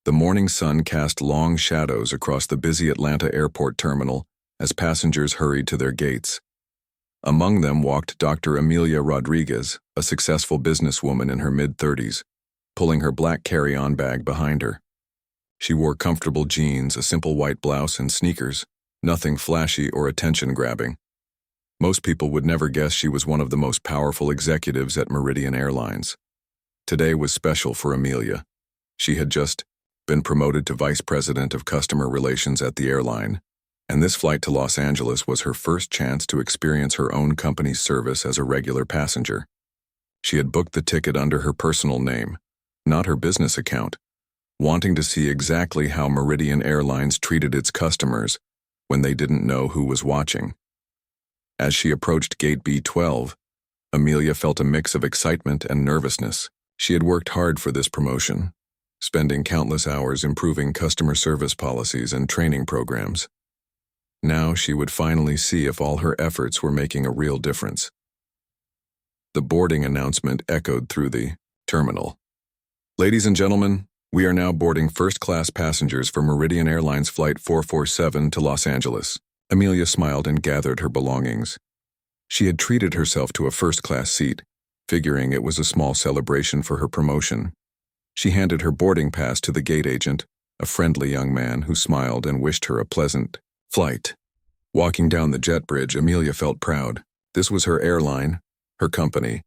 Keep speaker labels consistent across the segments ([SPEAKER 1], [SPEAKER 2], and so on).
[SPEAKER 1] The morning sun cast long shadows across the busy Atlanta airport terminal as passengers hurried to their gates. Among them walked Dr. Amelia Rodriguez, a successful businesswoman in her mid-30s, pulling her black carry-on bag behind her. She wore comfortable jeans, a simple white blouse, and sneakers, nothing flashy or attention-grabbing. Most people would never guess she was one of the most powerful executives at Meridian Airlines. Today was special for Amelia. She had just been promoted to Vice President of Customer Relations at the airline, and this flight to Los Angeles was her first chance to experience her own company's service as a regular passenger. She had booked the ticket under her personal name, not her business account, wanting to see exactly how Meridian Airlines treated its customers when they didn't know who was watching. As she approached Gate B12, Amelia felt a mix of excitement and nervousness. She had worked hard for this promotion, spending countless hours improving customer service policies and training programs. Now she would finally see if all her efforts were making a real difference. The boarding announcement echoed through the terminal. Ladies and gentlemen, we are now boarding first-class passengers for Meridian Airlines Flight 447 to Los Angeles. Amelia smiled and gathered her belongings. She had treated herself to a first-class seat, figuring it was a small celebration for her promotion. She handed her boarding pass to the gate agent, a friendly young man who smiled and wished her a pleasant flight. Walking down the jet bridge, Amelia felt proud. This was her airline, her company,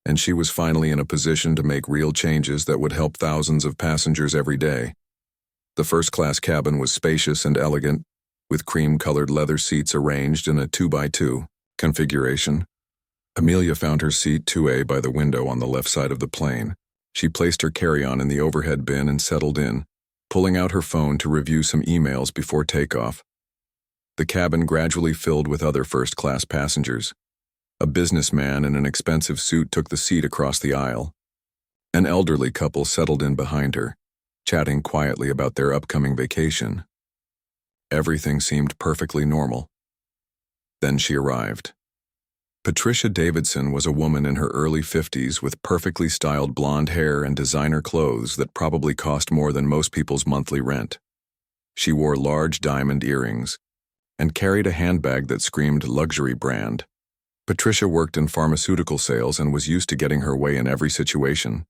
[SPEAKER 1] and she was finally in a position to make real changes that would help thousands of passengers every day. The first-class cabin was spacious and elegant, with cream-colored leather seats arranged in a 2x2 configuration. Amelia found her seat 2A by the window on the left side of the plane. She placed her carry-on in the overhead bin and settled in, pulling out her phone to review some emails before takeoff. The cabin gradually filled with other first-class passengers. A businessman in an expensive suit took the seat across the aisle. An elderly couple settled in behind her, chatting quietly about their upcoming vacation. Everything seemed perfectly normal. Then she arrived. Patricia Davidson was a woman in her early 50s with perfectly styled blonde hair and designer clothes that probably cost more than most people's monthly rent. She wore large diamond earrings and carried a handbag that screamed luxury brand. Patricia worked in pharmaceutical sales and was used to getting her way in every situation.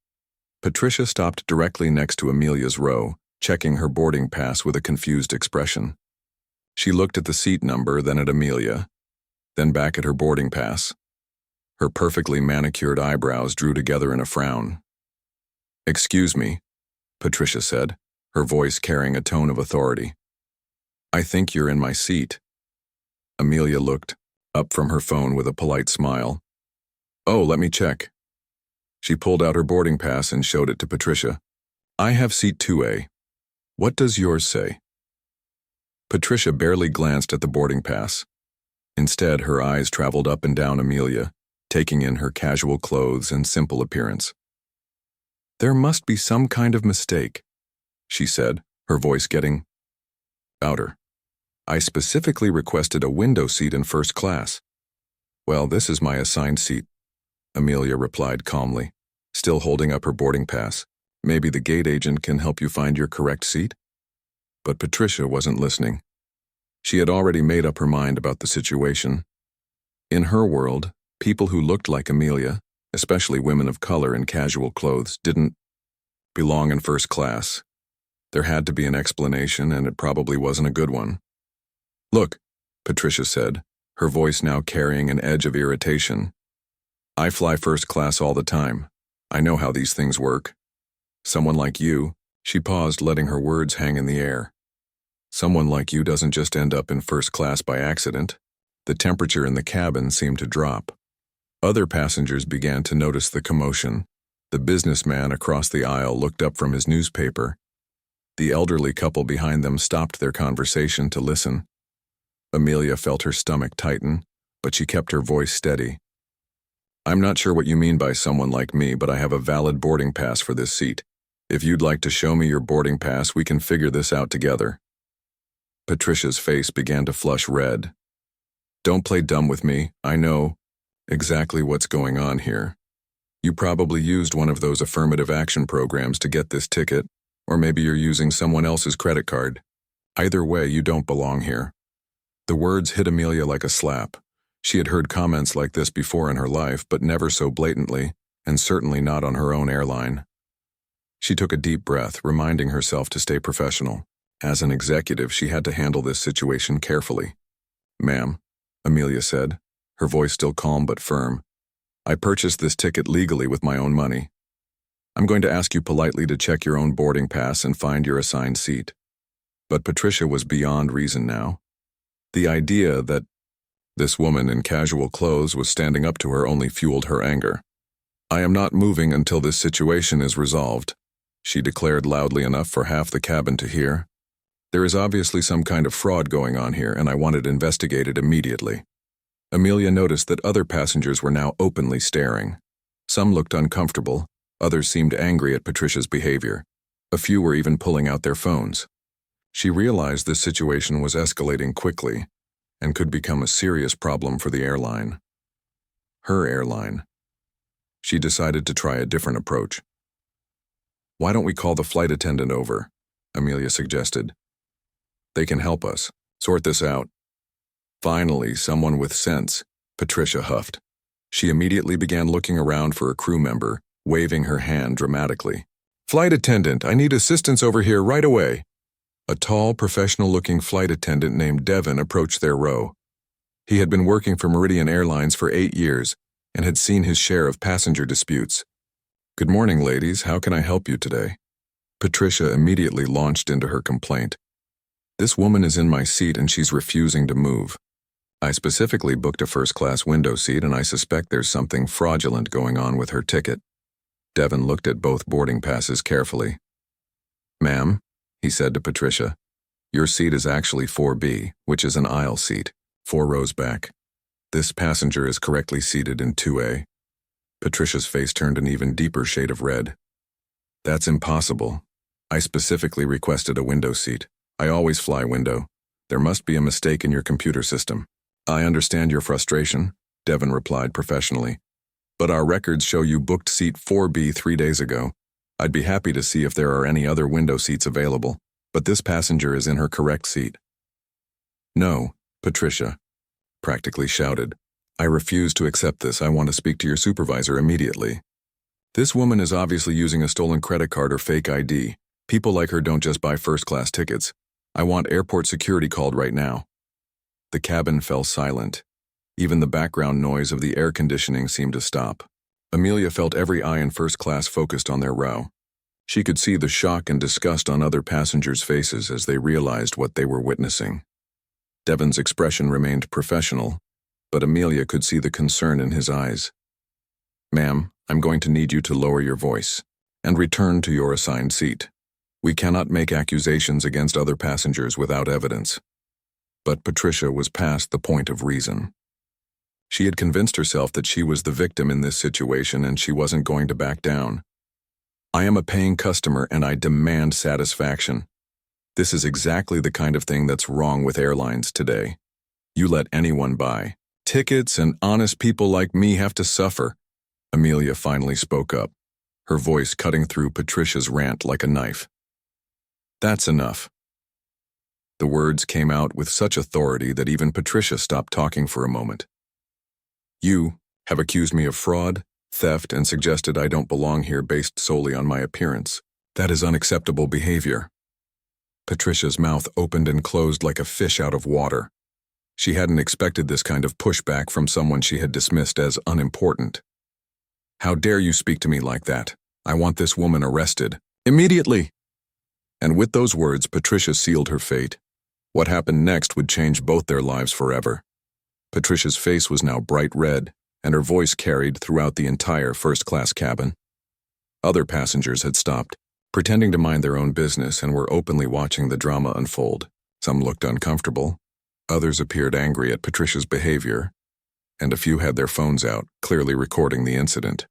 [SPEAKER 1] Patricia stopped directly next to Amelia's row, checking her boarding pass with a confused expression. She looked at the seat number, then at Amelia, then back at her boarding pass. Her perfectly manicured eyebrows drew together in a frown. "Excuse me," Patricia said, her voice carrying a tone of authority. "I think you're in my seat." Amelia looked up from her phone with a polite smile. "Oh, let me check." She pulled out her boarding pass and showed it to Patricia. "I have seat 2A. What does yours say?" Patricia barely glanced at the boarding pass. Instead, her eyes traveled up and down Amelia, taking in her casual clothes and simple appearance. "There must be some kind of mistake," she said, her voice getting louder. "I specifically requested a window seat in first class." "Well, this is my assigned seat," Amelia replied calmly, still holding up her boarding pass. "Maybe the gate agent can help you find your correct seat?" But Patricia wasn't listening. She had already made up her mind about the situation. In her world, people who looked like Amelia, especially women of color in casual clothes, didn't belong in first class. There had to be an explanation, and it probably wasn't a good one. "Look," Patricia said, her voice now carrying an edge of irritation. "I fly first class all the time. I know how these things work. Someone like you," she paused, letting her words hang in the air. "Someone like you doesn't just end up in first class by accident." The temperature in the cabin seemed to drop. Other passengers began to notice the commotion. The businessman across the aisle looked up from his newspaper. The elderly couple behind them stopped their conversation to listen. Amelia felt her stomach tighten, but she kept her voice steady. "I'm not sure what you mean by someone like me, but I have a valid boarding pass for this seat. If you'd like to show me your boarding pass, we can figure this out together." Patricia's face began to flush red. "Don't play dumb with me. I know exactly what's going on here. You probably used one of those affirmative action programs to get this ticket, Or maybe you're using someone else's credit card. Either way, you don't belong here. The words hit Amelia like a slap. She had heard comments like this before in her life, but never so blatantly, and certainly not on her own airline. She took a deep breath, reminding herself to stay professional. As an executive, she had to handle this situation carefully. "Ma'am," Amelia said, her voice still calm but firm, "I purchased this ticket legally with my own money. I'm going to ask you politely to check your own boarding pass and find your assigned seat." But Patricia was beyond reason now. The idea that this woman in casual clothes was standing up to her only fueled her anger. "I am not moving until this situation is resolved," she declared loudly enough for half the cabin to hear. "There is obviously some kind of fraud going on here, and I want it investigated immediately." Amelia noticed that other passengers were now openly staring. Some looked uncomfortable, others seemed angry at Patricia's behavior. A few were even pulling out their phones. She realized this situation was escalating quickly and could become a serious problem for the airline. Her airline. She decided to try a different approach. "Why don't we call the flight attendant over?" Amelia suggested. "They can help us sort this out." "Finally, someone with sense," Patricia huffed. She immediately began looking around for a crew member, waving her hand dramatically. "Flight attendant, I need assistance over here right away." A tall, professional-looking flight attendant named Devin approached their row. He had been working for Meridian Airlines for 8 years and had seen his share of passenger disputes. "Good morning, ladies. How can I help you today?" Patricia immediately launched into her complaint. "This woman is in my seat and she's refusing to move. I specifically booked a first-class window seat and I suspect there's something fraudulent going on with her ticket." Devin looked at both boarding passes carefully. "Ma'am," he said to Patricia, "your seat is actually 4B, which is an aisle seat, 4 rows back. This passenger is correctly seated in 2A. Patricia's face turned an even deeper shade of red. "That's impossible. I specifically requested a window seat. I always fly window. There must be a mistake in your computer system." "I understand your frustration," Devin replied professionally, "but our records show you booked seat 4B 3 days ago. I'd be happy to see if there are any other window seats available, but this passenger is in her correct seat." "No," Patricia practically shouted. "I refuse to accept this. I want to speak to your supervisor immediately. This woman is obviously using a stolen credit card or fake ID. People like her don't just buy first-class tickets. I want airport security called right now." The cabin fell silent. Even the background noise of the air conditioning seemed to stop. Amelia felt every eye in first class focused on their row. She could see the shock and disgust on other passengers' faces as they realized what they were witnessing. Devin's expression remained professional, but Amelia could see the concern in his eyes. "Ma'am, I'm going to need you to lower your voice and return to your assigned seat. We cannot make accusations against other passengers without evidence." But Patricia was past the point of reason. She had convinced herself that she was the victim in this situation and she wasn't going to back down. "I am a paying customer and I demand satisfaction. This is exactly the kind of thing that's wrong with airlines today. You let anyone buy tickets and honest people like me have to suffer." Amelia finally spoke up, her voice cutting through Patricia's rant like a knife. "That's enough." The words came out with such authority that even Patricia stopped talking for a moment. "You have accused me of fraud, theft, and suggested I don't belong here based solely on my appearance. That is unacceptable behavior." Patricia's mouth opened and closed like a fish out of water. She hadn't expected this kind of pushback from someone she had dismissed as unimportant. "How dare you speak to me like that? I want this woman arrested. Immediately!" And with those words, Patricia sealed her fate. What happened next would change both their lives forever. Patricia's face was now bright red, and her voice carried throughout the entire first-class cabin. Other passengers had stopped, pretending to mind their own business, and were openly watching the drama unfold. Some looked uncomfortable, others appeared angry at Patricia's behavior, and a few had their phones out, clearly recording the incident.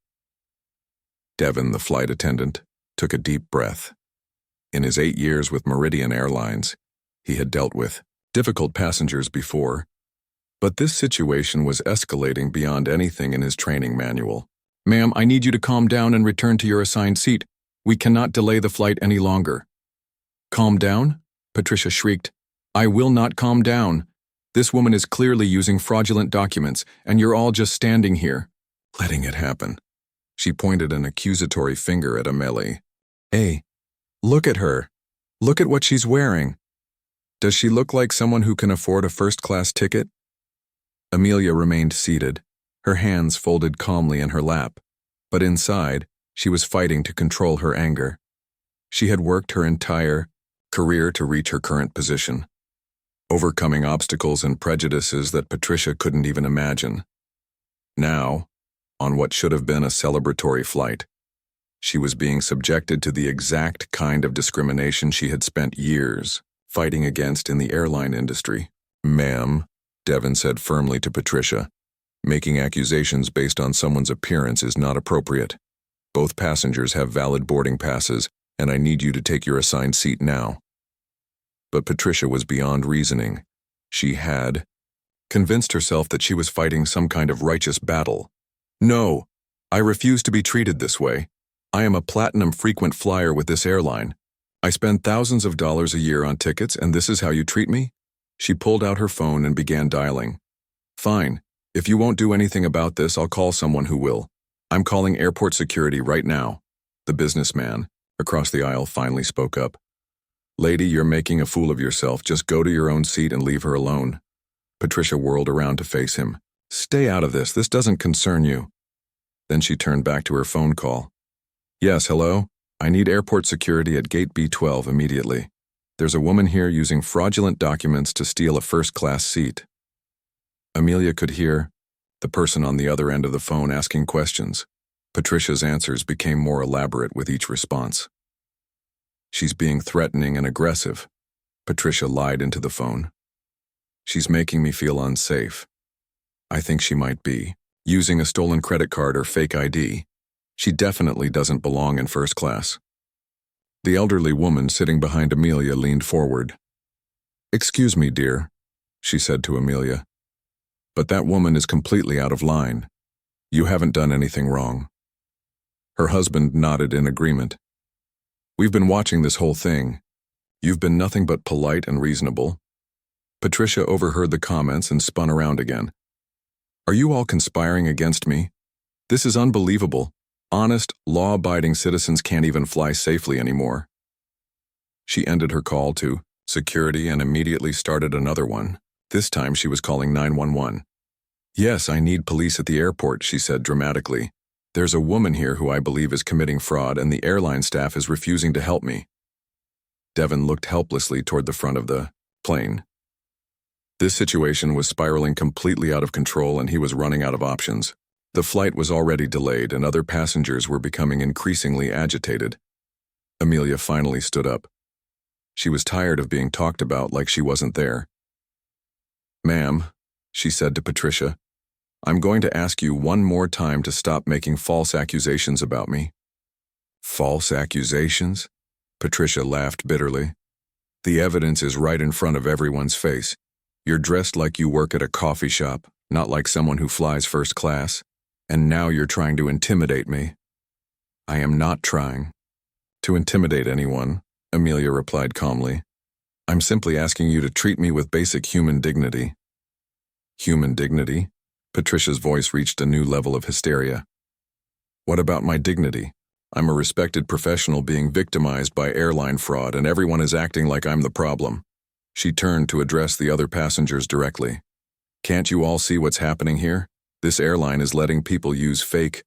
[SPEAKER 1] Devin, the flight attendant, took a deep breath. In his 8 years with Meridian Airlines, he had dealt with difficult passengers before, but this situation was escalating beyond anything in his training manual. "Ma'am, I need you to calm down and return to your assigned seat. We cannot delay the flight any longer." Calm down? Patricia shrieked. I will not calm down. This woman is clearly using fraudulent documents, and you're all just standing here, letting it happen. She pointed an accusatory finger at Amelie. Hey, look at her. Look at what she's wearing. Does she look like someone who can afford a first-class ticket? Amelia remained seated, her hands folded calmly in her lap, but inside, she was fighting to control her anger. She had worked her entire career to reach her current position, overcoming obstacles and prejudices that Patricia couldn't even imagine. Now, on what should have been a celebratory flight, she was being subjected to the exact kind of discrimination she had spent years fighting against in the airline industry. Ma'am, Devon said firmly to Patricia, making accusations based on someone's appearance is not appropriate. Both passengers have valid boarding passes, and I need you to take your assigned seat now. But Patricia was beyond reasoning. She had convinced herself that she was fighting some kind of righteous battle. No, I refuse to be treated this way. I am a platinum frequent flyer with this airline. I spend thousands of dollars a year on tickets, and this is how you treat me? She pulled out her phone and began dialing. Fine. If you won't do anything about this, I'll call someone who will. I'm calling airport security right now. The businessman across the aisle finally spoke up. Lady, you're making a fool of yourself. Just go to your own seat and leave her alone. Patricia whirled around to face him. Stay out of this. This doesn't concern you. Then she turned back to her phone call. Yes, hello? I need airport security at gate B12 immediately. There's a woman here using fraudulent documents to steal a first-class seat. Amelia could hear the person on the other end of the phone asking questions. Patricia's answers became more elaborate with each response. She's being threatening and aggressive. Patricia lied into the phone. She's making me feel unsafe. I think she might be using a stolen credit card or fake ID. She definitely doesn't belong in first class. The elderly woman sitting behind Amelia leaned forward. Excuse me, dear, she said to Amelia, but that woman is completely out of line. You haven't done anything wrong. Her husband nodded in agreement. We've been watching this whole thing. You've been nothing but polite and reasonable. Patricia overheard the comments and spun around again. Are you all conspiring against me? This is unbelievable. Honest, law-abiding citizens can't even fly safely anymore. She ended her call to security and immediately started another one. This time she was calling 911. Yes, I need police at the airport, she said dramatically. There's a woman here who I believe is committing fraud, and the airline staff is refusing to help me. Devon looked helplessly toward the front of the plane. This situation was spiraling completely out of control, and he was running out of options. The flight was already delayed, and other passengers were becoming increasingly agitated. Amelia finally stood up. She was tired of being talked about like she wasn't there. Ma'am, she said to Patricia, I'm going to ask you one more time to stop making false accusations about me. False accusations? Patricia laughed bitterly. The evidence is right in front of everyone's face. You're dressed like you work at a coffee shop, not like someone who flies first class. And now you're trying to intimidate me. I am not trying to intimidate anyone, Amelia replied calmly. I'm simply asking you to treat me with basic human dignity. Human dignity? Patricia's voice reached a new level of hysteria. What about my dignity? I'm a respected professional being victimized by airline fraud, and everyone is acting like I'm the problem. She turned to address the other passengers directly. Can't you all see what's happening here? This airline is letting people use fake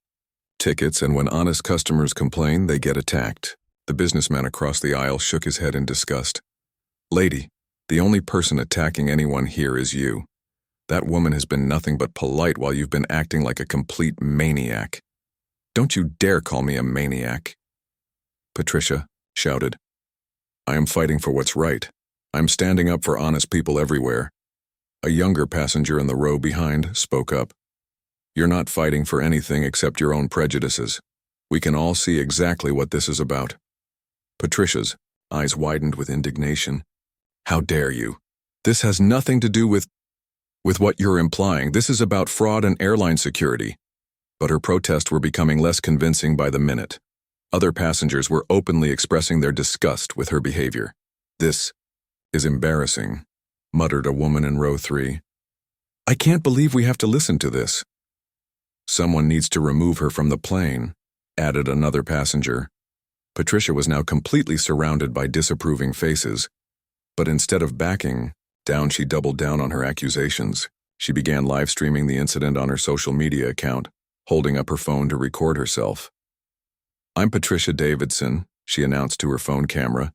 [SPEAKER 1] tickets, and when honest customers complain, they get attacked. The businessman across the aisle shook his head in disgust. Lady, the only person attacking anyone here is you. That woman has been nothing but polite while you've been acting like a complete maniac. Don't you dare call me a maniac. Patricia shouted. I am fighting for what's right. I'm standing up for honest people everywhere. A younger passenger in the row behind spoke up. You're not fighting for anything except your own prejudices. We can all see exactly what this is about. Patricia's eyes widened with indignation. How dare you? This has nothing to do with what you're implying. This is about fraud and airline security. But her protests were becoming less convincing by the minute. Other passengers were openly expressing their disgust with her behavior. "This is embarrassing," muttered a woman in row 3. "I can't believe we have to listen to this." "Someone needs to remove her from the plane," added another passenger. Patricia was now completely surrounded by disapproving faces, but instead of backing down, she doubled down on her accusations. She began live streaming the incident on her social media account, holding up her phone to record herself. "I'm Patricia Davidson," she announced to her phone camera,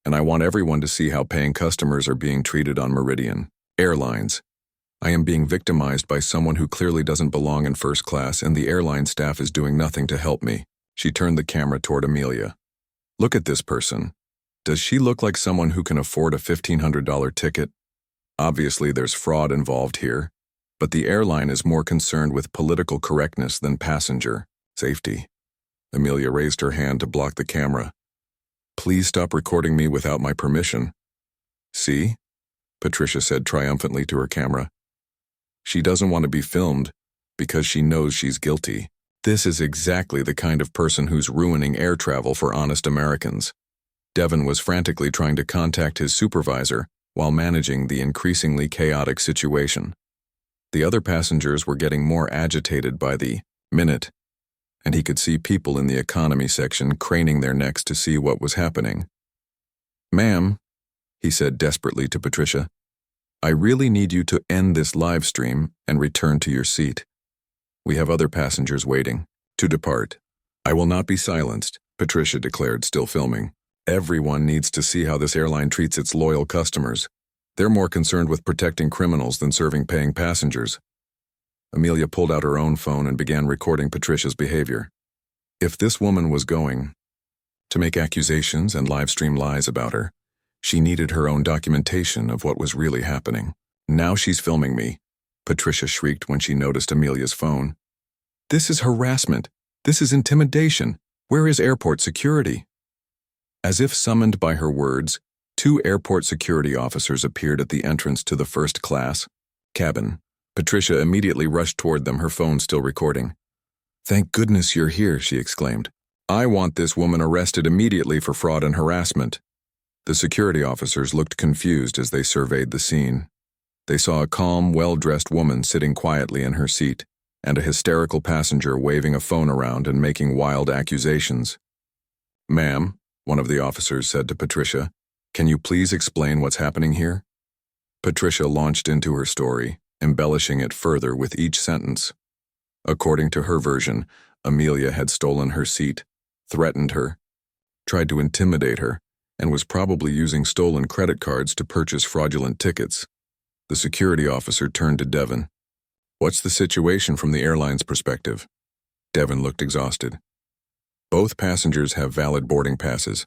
[SPEAKER 1] "and I want everyone to see how paying customers are being treated on Meridian Airlines. I am being victimized by someone who clearly doesn't belong in first class, and the airline staff is doing nothing to help me." She turned the camera toward Amelia. "Look at this person. Does she look like someone who can afford a $1,500 ticket? Obviously, there's fraud involved here, but the airline is more concerned with political correctness than passenger safety." Amelia raised her hand to block the camera. "Please stop recording me without my permission." "See?" Patricia said triumphantly to her camera. "She doesn't want to be filmed because she knows she's guilty. This is exactly the kind of person who's ruining air travel for honest Americans." Devin was frantically trying to contact his supervisor while managing the increasingly chaotic situation. The other passengers were getting more agitated by the minute, and he could see people in the economy section craning their necks to see what was happening. "Ma'am," he said desperately to Patricia, "I really need you to end this live stream and return to your seat. We have other passengers waiting to depart." "I will not be silenced," Patricia declared, still filming. "Everyone needs to see how this airline treats its loyal customers. They're more concerned with protecting criminals than serving paying passengers." Amelia pulled out her own phone and began recording Patricia's behavior. If this woman was going to make accusations and live stream lies about her, she needed her own documentation of what was really happening. "Now she's filming me," Patricia shrieked when she noticed Amelia's phone. "This is harassment. This is intimidation. Where is airport security?" As if summoned by her words, 2 airport security officers appeared at the entrance to the first-class cabin. Patricia immediately rushed toward them, her phone still recording. "Thank goodness you're here," she exclaimed. "I want this woman arrested immediately for fraud and harassment." The security officers looked confused as they surveyed the scene. They saw a calm, well-dressed woman sitting quietly in her seat, and a hysterical passenger waving a phone around and making wild accusations. "Ma'am," one of the officers said to Patricia, "can you please explain what's happening here?" Patricia launched into her story, embellishing it further with each sentence. According to her version, Amelia had stolen her seat, threatened her, tried to intimidate her, and was probably using stolen credit cards to purchase fraudulent tickets. The security officer turned to Devin. "What's the situation from the airline's perspective?" Devin looked exhausted. "Both passengers have valid boarding passes.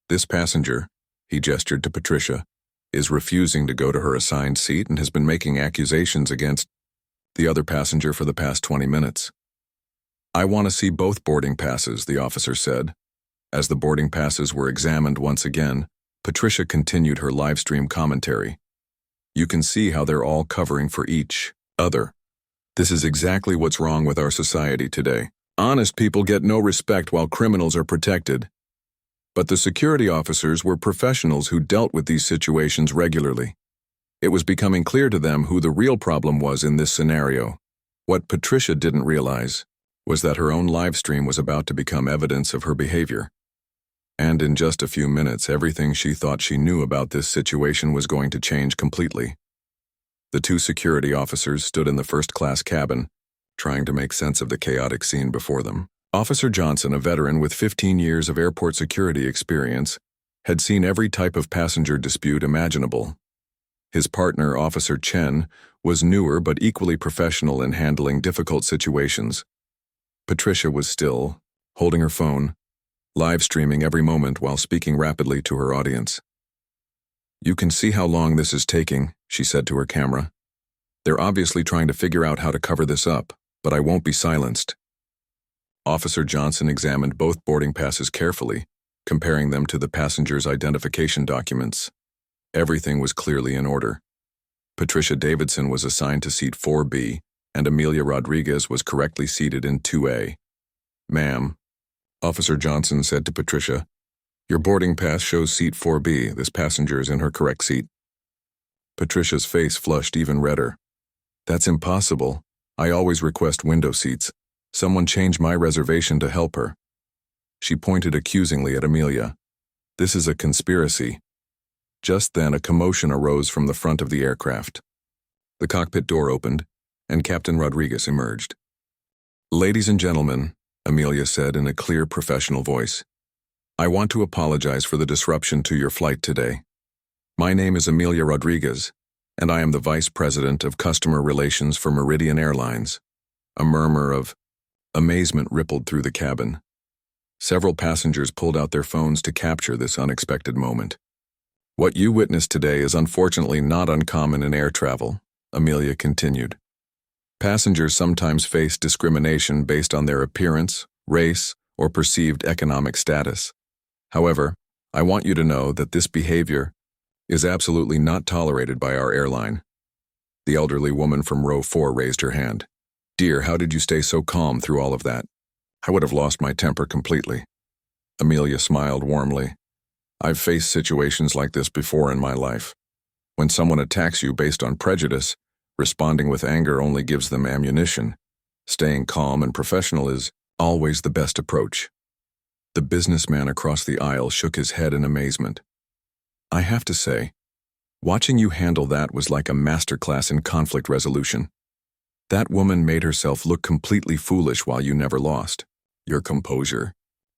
[SPEAKER 1] This passenger," he gestured to Patricia, "is refusing to go to her assigned seat and has been making accusations against the other passenger for the past 20 minutes. "I want to see both boarding passes," the officer said. As the boarding passes were examined once again, Patricia continued her live stream commentary. "You can see how they're all covering for each other. This is exactly what's wrong with our society today. Honest people get no respect while criminals are protected." But the security officers were professionals who dealt with these situations regularly. It was becoming clear to them who the real problem was in this scenario. What Patricia didn't realize was that her own live stream was about to become evidence of her behavior. And in just a few minutes, everything she thought she knew about this situation was going to change completely. The 2 security officers stood in the first-class cabin, trying to make sense of the chaotic scene before them. Officer Johnson, a veteran with 15 years of airport security experience, had seen every type of passenger dispute imaginable. His partner, Officer Chen, was newer but equally professional in handling difficult situations. Patricia was still, holding her phone, live streaming every moment while speaking rapidly to her audience. "You can see how long this is taking," she said to her camera. "They're obviously trying to figure out how to cover this up, but I won't be silenced." Officer Johnson examined both boarding passes carefully, comparing them to the passengers' identification documents. Everything was clearly in order. Patricia Davidson was assigned to seat 4B, and Amelia Rodriguez was correctly seated in 2A. "Ma'am," Officer Johnson said to Patricia, Your boarding pass shows seat 4B. This passenger is in her correct seat. Patricia's face flushed even redder. That's impossible. I always request window seats. Someone changed my reservation to help her. She pointed accusingly at Amelia. This is a conspiracy. Just then, a commotion arose from the front of the aircraft. The cockpit door opened, and Captain Rodriguez emerged. Ladies and gentlemen, Amelia said in a clear professional voice, I want to apologize for the disruption to your flight today. My name is Amelia Rodriguez, and I am the Vice President of Customer Relations for Meridian Airlines. A murmur of amazement rippled through the cabin. Several passengers pulled out their phones to capture this unexpected moment. What you witnessed today is unfortunately not uncommon in air travel, Amelia continued. Passengers sometimes face discrimination based on their appearance, race, or perceived economic status. However, I want you to know that this behavior is absolutely not tolerated by our airline. The elderly woman from row 4 raised her hand. Dear, how did you stay so calm through all of that? I would have lost my temper completely. Amelia smiled warmly. I've faced situations like this before in my life. When someone attacks you based on prejudice, responding with anger only gives them ammunition. Staying calm and professional is always the best approach. The businessman across the aisle shook his head in amazement. I have to say, watching you handle that was like a masterclass in conflict resolution. That woman made herself look completely foolish while you never lost. Your composure.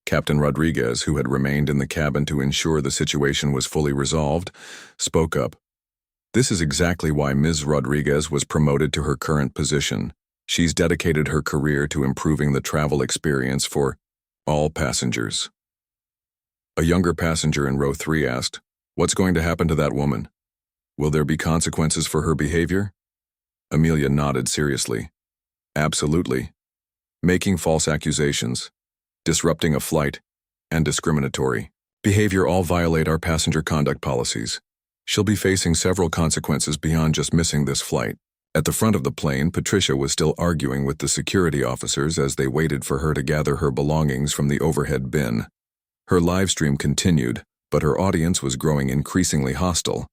[SPEAKER 1] Captain Rodriguez, who had remained in the cabin to ensure the situation was fully resolved, spoke up. This is exactly why Ms. Rodriguez was promoted to her current position. She's dedicated her career to improving the travel experience for all passengers. A younger passenger in row 3 asked, What's going to happen to that woman? Will there be consequences for her behavior? Amelia nodded seriously. Absolutely. Making false accusations, disrupting a flight, and discriminatory behavior all violate our passenger conduct policies. She'll be facing several consequences beyond just missing this flight. At the front of the plane, Patricia was still arguing with the security officers as they waited for her to gather her belongings from the overhead bin. Her live stream continued, but her audience was growing increasingly hostile.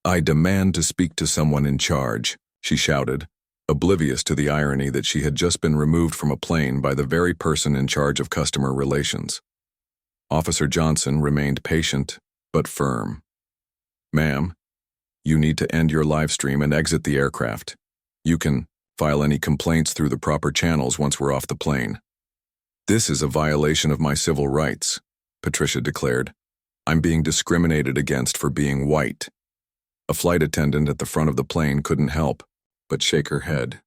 [SPEAKER 1] I demand to speak to someone in charge, she shouted, oblivious to the irony that she had just been removed from a plane by the very person in charge of customer relations. Officer Johnson remained patient but firm. Ma'am, you need to end your live stream and exit the aircraft. You can file any complaints through the proper channels once we're off the plane. This is a violation of my civil rights, Patricia declared. I'm being discriminated against for being white. A flight attendant at the front of the plane couldn't help but shake her head.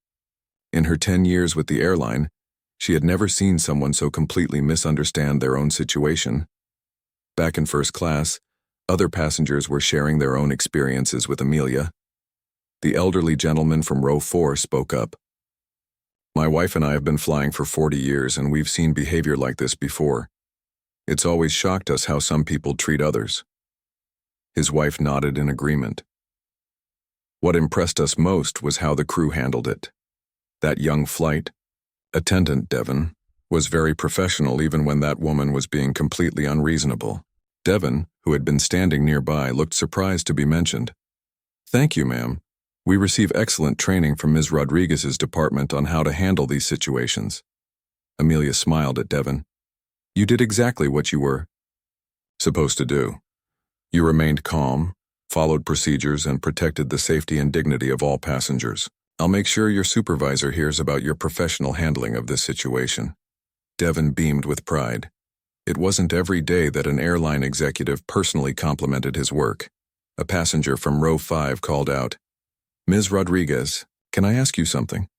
[SPEAKER 1] In her 10 years with the airline, she had never seen someone so completely misunderstand their own situation. Back in first class, other passengers were sharing their own experiences with Amelia. The elderly gentleman from row 4 spoke up. My wife and I have been flying for 40 years and we've seen behavior like this before. It's always shocked us how some people treat others. His wife nodded in agreement. What impressed us most was how the crew handled it. That young flight attendant, Devon, was very professional even when that woman was being completely unreasonable. Devon, who had been standing nearby, looked surprised to be mentioned. Thank you, ma'am. We receive excellent training from Ms. Rodriguez's department on how to handle these situations. Amelia smiled at Devon. You did exactly what you were supposed to do. You remained calm, followed procedures, and protected the safety and dignity of all passengers. I'll make sure your supervisor hears about your professional handling of this situation. Devon beamed with pride. It wasn't every day that an airline executive personally complimented his work. A passenger from row 5 called out, Ms. Rodriguez, can I ask you something?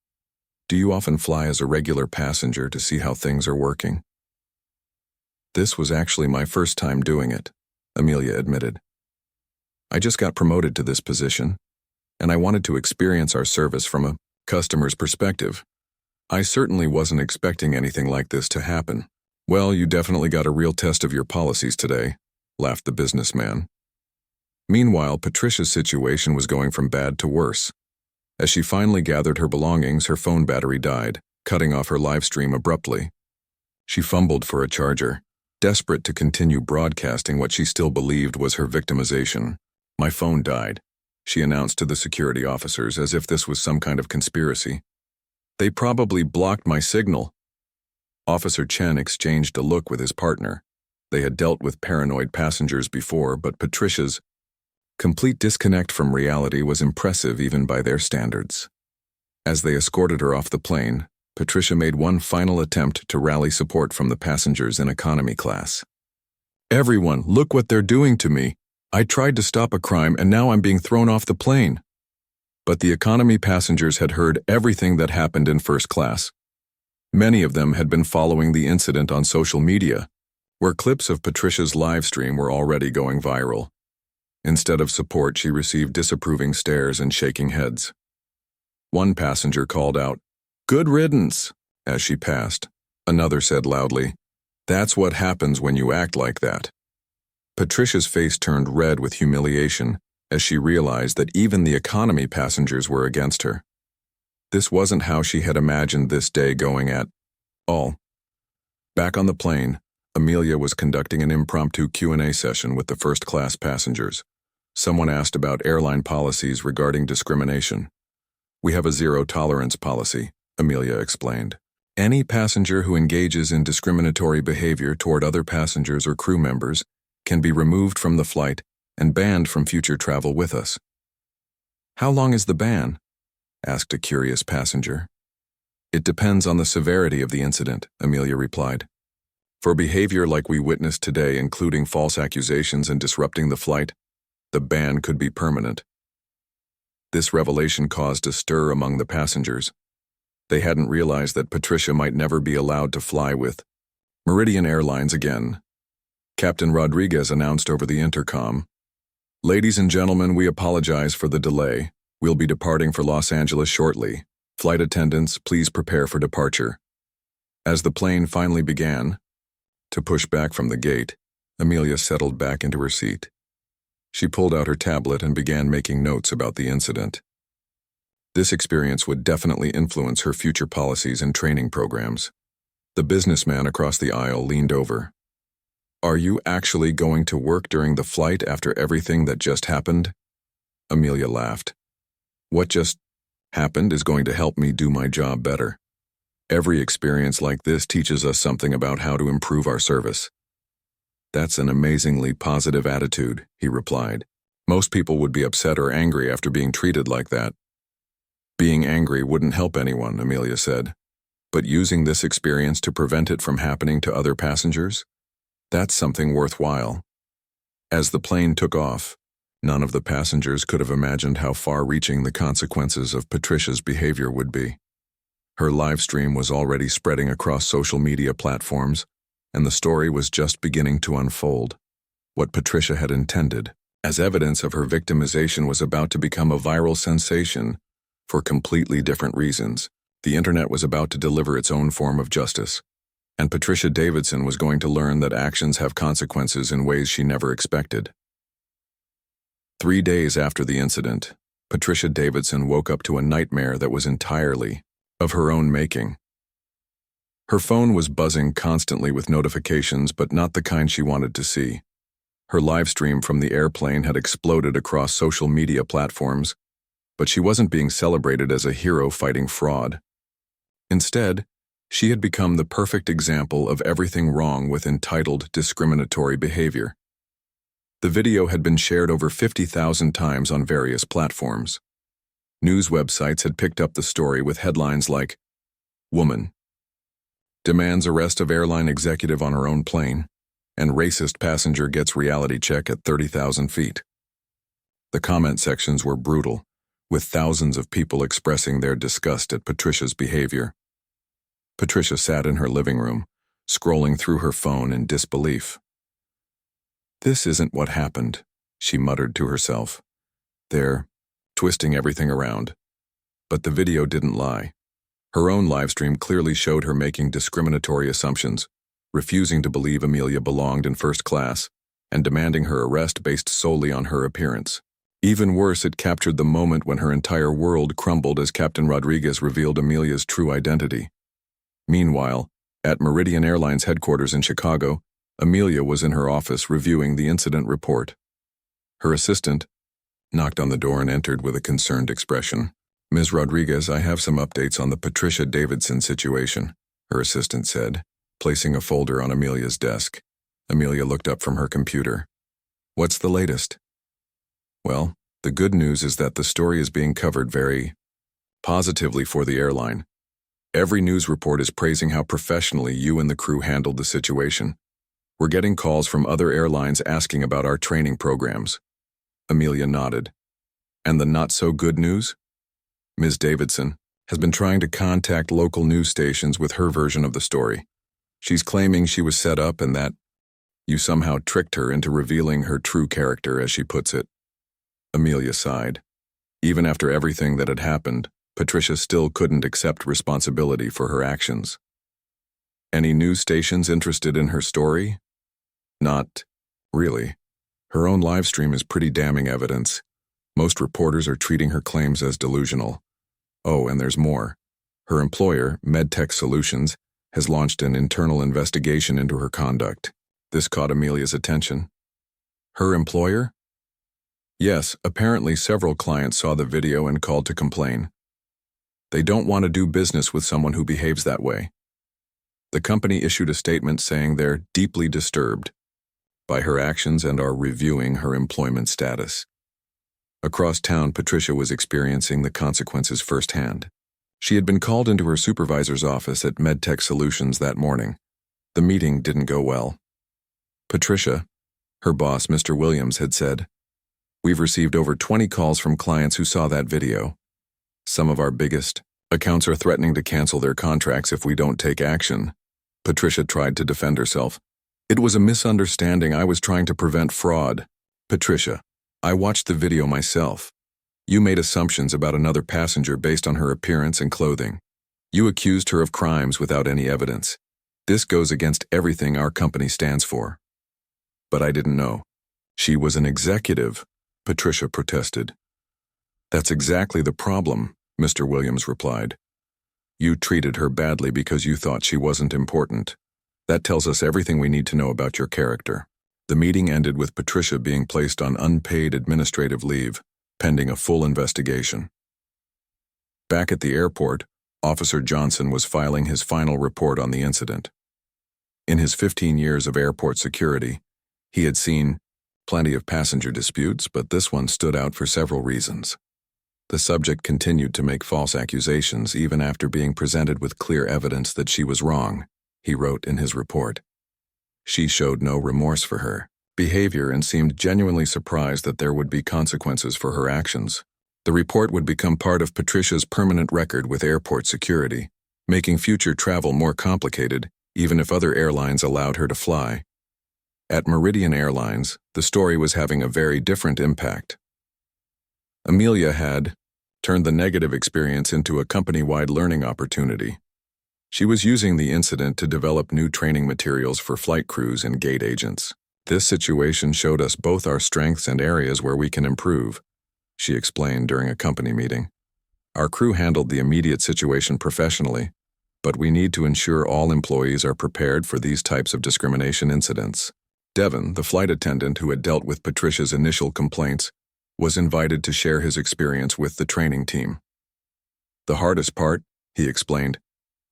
[SPEAKER 1] Do you often fly as a regular passenger to see how things are working? This was actually my first time doing it, Amelia admitted. I just got promoted to this position, and I wanted to experience our service from a customer's perspective. I certainly wasn't expecting anything like this to happen. Well, you definitely got a real test of your policies today, laughed the businessman. Meanwhile, Patricia's situation was going from bad to worse. As she finally gathered her belongings, her phone battery died, cutting off her live stream abruptly. She fumbled for a charger, desperate to continue broadcasting what she still believed was her victimization. "My phone died," she announced to the security officers as if this was some kind of conspiracy. "They probably blocked my signal." Officer Chen exchanged a look with his partner. They had dealt with paranoid passengers before, but Patricia's complete disconnect from reality was impressive even by their standards. As they escorted her off the plane, Patricia made one final attempt to rally support from the passengers in economy class. "Everyone, look what they're doing to me. I tried to stop a crime and now I'm being thrown off the plane." But the economy passengers had heard everything that happened in first class. Many of them had been following the incident on social media, where clips of Patricia's live stream were already going viral. Instead of support, she received disapproving stares and shaking heads. One passenger called out, "Good riddance," as she passed. Another said loudly, "That's what happens when you act like that." Patricia's face turned red with humiliation as she realized that even the economy passengers were against her. This wasn't how she had imagined this day going at all. Back on the plane, Amelia was conducting an impromptu Q&A session with the first-class passengers. Someone asked about airline policies regarding discrimination. "We have a zero-tolerance policy," Amelia explained. "Any passenger who engages in discriminatory behavior toward other passengers or crew members can be removed from the flight and banned from future travel with us." "How long is the ban?" asked a curious passenger. "It depends on the severity of the incident," Amelia replied. "For behavior like we witnessed today, including false accusations and disrupting the flight, the ban could be permanent." This revelation caused a stir among the passengers. They hadn't realized that Patricia might never be allowed to fly with Meridian Airlines again. Captain Rodriguez announced over the intercom, "Ladies and gentlemen, we apologize for the delay. We'll be departing for Los Angeles shortly. Flight attendants, please prepare for departure." As the plane finally began to push back from the gate, Amelia settled back into her seat. She pulled out her tablet and began making notes about the incident. This experience would definitely influence her future policies and training programs. The businessman across the aisle leaned over. "Are you actually going to work during the flight after everything that just happened?" Amelia laughed. "What just happened is going to help me do my job better. Every experience like this teaches us something about how to improve our service." "That's an amazingly positive attitude," he replied. "Most people would be upset or angry after being treated like that." "Being angry wouldn't help anyone," Amelia said. "But using this experience to prevent it from happening to other passengers? That's something worthwhile." As the plane took off, none of the passengers could have imagined how far-reaching the consequences of Patricia's behavior would be. Her live stream was already spreading across social media platforms, and the story was just beginning to unfold. What Patricia had intended, as evidence of her victimization, was about to become a viral sensation for completely different reasons. The internet was about to deliver its own form of justice, and Patricia Davidson was going to learn that actions have consequences in ways she never expected. 3 days after the incident, Patricia Davidson woke up to a nightmare that was entirely of her own making. Her phone was buzzing constantly with notifications, but not the kind she wanted to see. Her live stream from the airplane had exploded across social media platforms, but she wasn't being celebrated as a hero fighting fraud. Instead, she had become the perfect example of everything wrong with entitled discriminatory behavior. The video had been shared over 50,000 times on various platforms. News websites had picked up the story with headlines like, "Woman demands arrest of airline executive on her own plane," and "Racist passenger gets reality check at 30,000 feet." The comment sections were brutal, with thousands of people expressing their disgust at Patricia's behavior. Patricia sat in her living room, scrolling through her phone in disbelief. "This isn't what happened," she muttered to herself. "They're twisting everything around." But the video didn't lie. Her own livestream clearly showed her making discriminatory assumptions, refusing to believe Amelia belonged in first class, and demanding her arrest based solely on her appearance. Even worse, it captured the moment when her entire world crumbled as Captain Rodriguez revealed Amelia's true identity. Meanwhile, at Meridian Airlines headquarters in Chicago, Amelia was in her office reviewing the incident report. Her assistant knocked on the door and entered with a concerned expression. "Ms. Rodriguez, I have some updates on the Patricia Davidson situation," her assistant said, placing a folder on Amelia's desk. Amelia looked up from her computer. "What's the latest?" "Well, the good news is that the story is being covered very positively for the airline. Every news report is praising how professionally you and the crew handled the situation. We're getting calls from other airlines asking about our training programs." Amelia nodded. "And the not-so-good news? Ms. Davidson has been trying to contact local news stations with her version of the story. She's claiming she was set up and that you somehow tricked her into revealing her true character, as she puts it." Amelia sighed. Even after everything that had happened, Patricia still couldn't accept responsibility for her actions. "Any news stations interested in her story?" "Not really. Her own live stream is pretty damning evidence. Most reporters are treating her claims as delusional. Oh, and there's more. Her employer, MedTech Solutions, has launched an internal investigation into her conduct." This caught Amelia's attention. "Her employer?" "Yes, apparently several clients saw the video and called to complain. They don't want to do business with someone who behaves that way. The company issued a statement saying they're deeply disturbed by her actions and are reviewing her employment status." Across town, Patricia was experiencing the consequences firsthand. She had been called into her supervisor's office at MedTech Solutions that morning. The meeting didn't go well. Patricia, her boss, Mr. Williams, had said, "We've received over 20 calls from clients who saw that video. Some of our biggest accounts are threatening to cancel their contracts if we don't take action." Patricia tried to defend herself. "It was a misunderstanding. I was trying to prevent fraud." "Patricia, I watched the video myself. You made assumptions about another passenger based on her appearance and clothing. You accused her of crimes without any evidence. This goes against everything our company stands for." "But I didn't know. She was an executive," Patricia protested. "That's exactly the problem," Mr. Williams replied. "You treated her badly because you thought she wasn't important. That tells us everything we need to know about your character." The meeting ended with Patricia being placed on unpaid administrative leave, pending a full investigation. Back at the airport, Officer Johnson was filing his final report on the incident. In his 15 years of airport security, he had seen plenty of passenger disputes, but this one stood out for several reasons. The subject continued to make false accusations even after being presented with clear evidence that she was wrong, he wrote in his report. She showed no remorse for her behavior and seemed genuinely surprised that there would be consequences for her actions. The report would become part of Patricia's permanent record with airport security, making future travel more complicated even if other airlines allowed her to fly. At Meridian Airlines, the story was having a very different impact. Amelia had turned the negative experience into a company-wide learning opportunity. She was using the incident to develop new training materials for flight crews and gate agents. "This situation showed us both our strengths and areas where we can improve," she explained during a company meeting. "Our crew handled the immediate situation professionally, but we need to ensure all employees are prepared for these types of discrimination incidents." Devon, the flight attendant who had dealt with Patricia's initial complaints, was invited to share his experience with the training team. "The hardest part," he explained,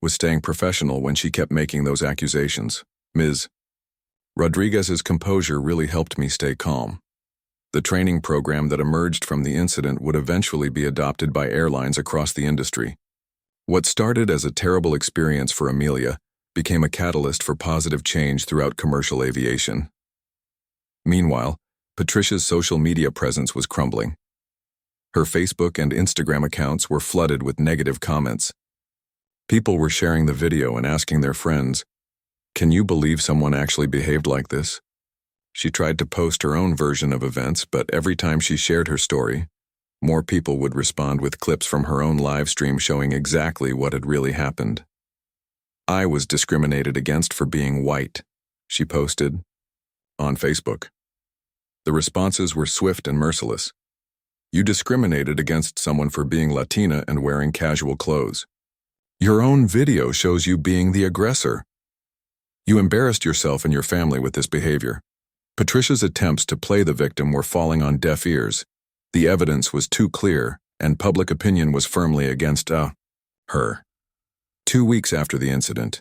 [SPEAKER 1] "was staying professional when she kept making those accusations. Ms. Rodriguez's composure really helped me stay calm. The training program that emerged from the incident would eventually be adopted by airlines across the industry. What started as a terrible experience for Amelia became a catalyst for positive change throughout commercial aviation." Meanwhile, Patricia's social media presence was crumbling. Her Facebook and Instagram accounts were flooded with negative comments. People were sharing the video and asking their friends, "Can you believe someone actually behaved like this?" She tried to post her own version of events, but every time she shared her story, more people would respond with clips from her own live stream showing exactly what had really happened. "I was discriminated against for being white," she posted on Facebook. The responses were swift and merciless. "You discriminated against someone for being Latina and wearing casual clothes. Your own video shows you being the aggressor." You embarrassed yourself and your family with this behavior. Patricia's attempts to play the victim were falling on deaf ears. The evidence was too clear, and public opinion was firmly against her. 2 weeks after the incident,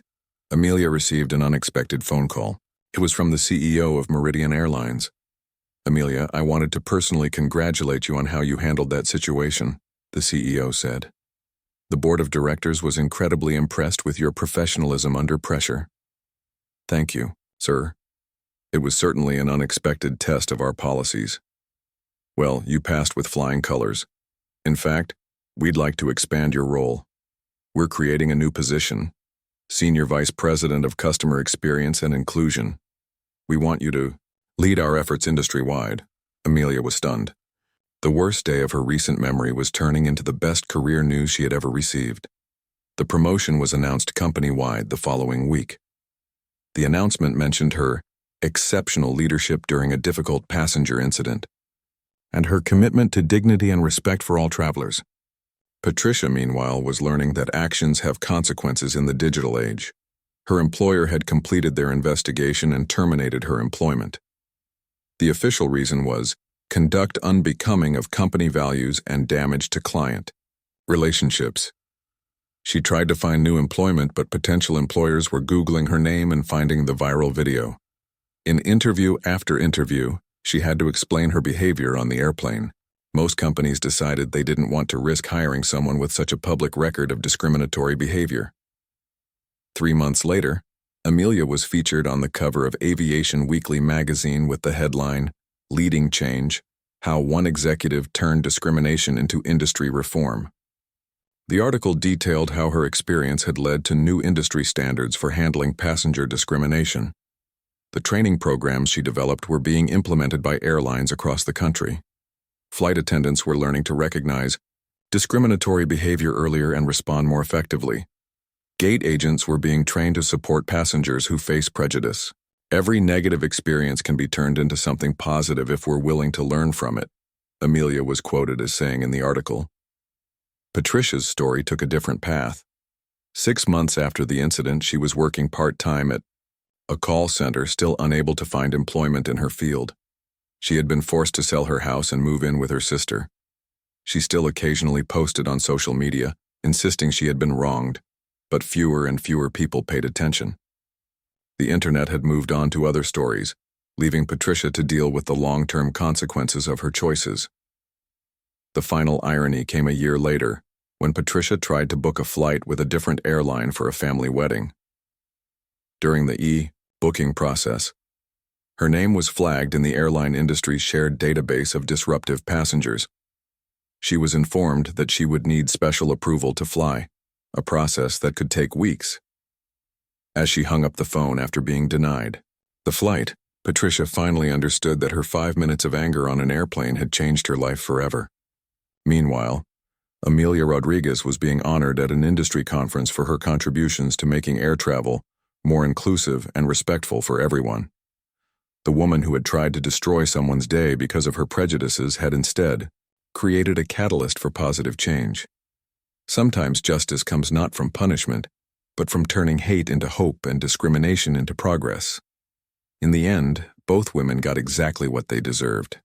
[SPEAKER 1] Amelia received an unexpected phone call. It was from the CEO of Meridian Airlines. "Amelia, I wanted to personally congratulate you on how you handled that situation," the CEO said. "The board of directors was incredibly impressed with your professionalism under pressure." "Thank you, sir. It was certainly an unexpected test of our policies." "Well, you passed with flying colors. In fact, we'd like to expand your role. We're creating a new position, Senior Vice President of Customer Experience and Inclusion. We want you to lead our efforts industry-wide." Amelia was stunned. The worst day of her recent memory was turning into the best career news she had ever received. The promotion was announced company-wide the following week. The announcement mentioned her exceptional leadership during a difficult passenger incident, and her commitment to dignity and respect for all travelers. Patricia, meanwhile, was learning that actions have consequences in the digital age. Her employer had completed their investigation and terminated her employment. The official reason was conduct unbecoming of company values and damage to client relationships. She tried to find new employment, but potential employers were Googling her name and finding the viral video. In interview after interview, she had to explain her behavior on the airplane. Most companies decided they didn't want to risk hiring someone with such a public record of discriminatory behavior. 3 months later, Amelia was featured on the cover of Aviation Weekly magazine with the headline, "Leading Change: How One Executive Turned Discrimination into Industry Reform." The article detailed how her experience had led to new industry standards for handling passenger discrimination. The training programs she developed were being implemented by airlines across the country. Flight attendants were learning to recognize discriminatory behavior earlier and respond more effectively. Gate agents were being trained to support passengers who face prejudice. Every negative experience can be turned into something positive if we're willing to learn from it, Amelia was quoted as saying in the article. Patricia's story took a different path. 6 months after the incident, she was working part-time at a call center, still unable to find employment in her field. She had been forced to sell her house and move in with her sister. She still occasionally posted on social media, insisting she had been wronged, but fewer and fewer people paid attention. The internet had moved on to other stories, leaving Patricia to deal with the long-term consequences of her choices. The final irony came a year later, when Patricia tried to book a flight with a different airline for a family wedding. During the e-booking process, her name was flagged in the airline industry's shared database of disruptive passengers. She was informed that she would need special approval to fly, a process that could take weeks. As she hung up the phone after being denied the flight, Patricia finally understood that her 5 minutes of anger on an airplane had changed her life forever. Meanwhile, Amelia Rodriguez was being honored at an industry conference for her contributions to making air travel more inclusive and respectful for everyone. The woman who had tried to destroy someone's day because of her prejudices had instead created a catalyst for positive change. Sometimes justice comes not from punishment, but from turning hate into hope and discrimination into progress. In the end, both women got exactly what they deserved.